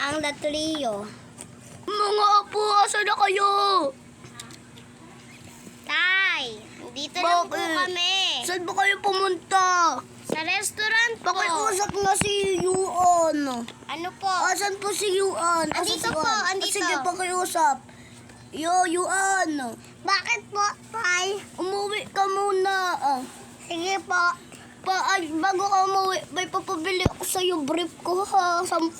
ang La Trio. Mga apo, asan na kayo? Tay, dito lang po Bakit? kami. Saan ba kayo pumunta? Sa restaurant po. Pakiusap nga si Yuan. Ano po? Asan po si Yuan? Asan Andito si po, Yuan? andito. Sige, pakiusap. Yuan. Bakit po, Tay? Umuwi ka muna. Sige po. Bago ka umuwi, may papabili ako sa'yo brief ko ha. 10.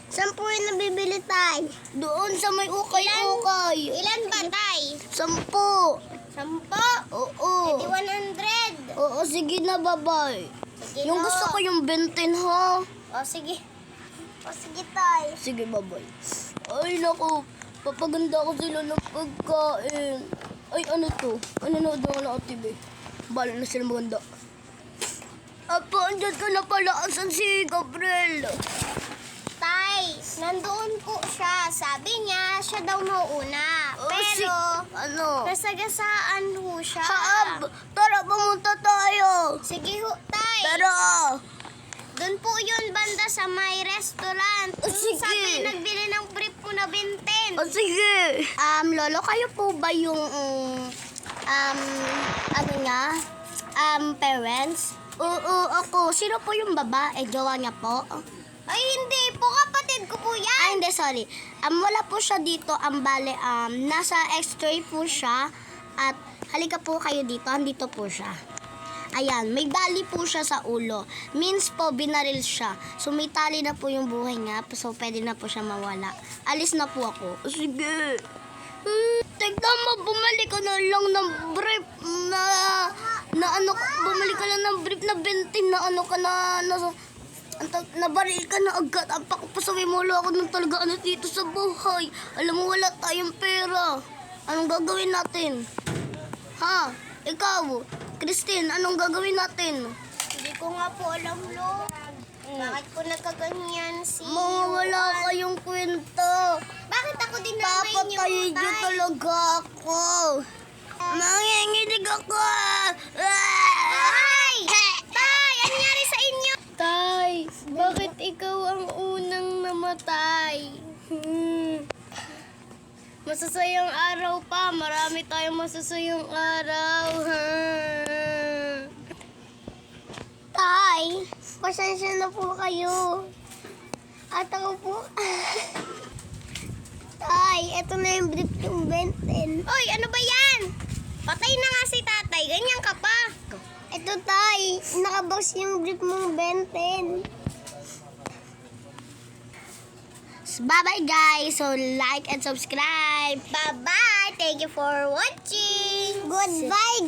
10 yung nabibili, Tay. Doon sa may ukay-ukay. Ilan ba, Tay? 10. 10? Oo. Di 100. Oo, sige na, babay. Sige Yung na. gusto ko yung 20 ha. O, sige. O, sige, Tay. Sige, babay. Ay, naku. Papaganda ko sila ng pagkain. Ay, ano to? Ano na doon na TV? Bala na sila maganda. Apo, andyan ka na pala. Asan si Gabriel? Tay, nandoon po siya. Sabi niya, siya daw mauuna. Oh, Pero, ano? nasagasaan ho siya. Haab! Tara, pumunta tayo. Sige ho, Tay. Tara. Doon po yun, banda sa may restaurant. Oh, sige. Sabi, nagbili ng brief po na 20. O, sige. Lolo, kayo po ba yung, parents? Oo, ako. Sino po yung babae? Jowa niya po? Ay, hindi po. Kapatid ko po yan. Ay, hindi. Sorry. Wala po siya dito. Bale, nasa x-ray po siya. At halika po kayo dito. Andito po siya. Ayan, may bali po siya sa ulo. Means po, binaril siya. So, may tali na po yung buhay niya. So, pwede na po siya mawala. Alis na po ako. O, sige. Tignan mo, bumalik ka na lang ng brief bumalik ka lang ng brief na 20 na ano ka na, nabaril ka na agad. Ang pakapasaway mo lang ako ng talaga dito sa buhay. Alam mo, wala tayong pera. Anong gagawin natin? Ha? Ikaw, Christine, anong gagawin natin? Hindi ko nga po alam, Lo. Bakit po nagkaganyan si Mga wala kayong kwenta. Bakit ako din namin yung Papatayin niyo Tay? talaga ako. Nanginginig ako. Tay! Tay! Ano nangyari sa inyo? Tay, bakit ikaw ang unang namatay? Masasayang araw pa. Marami tayong masasayang araw. Tay, pasensya na po kayo. At ako po... Tay, eto na yung brief yung Benten. Oy, ano ba yan? Patay na nga si tatay. Ganyan ka pa. Eto, Tay. Nakabox yung brief mong Benten. Bye-bye, guys. So, like and subscribe. Bye-bye. Thank you for watching. Goodbye,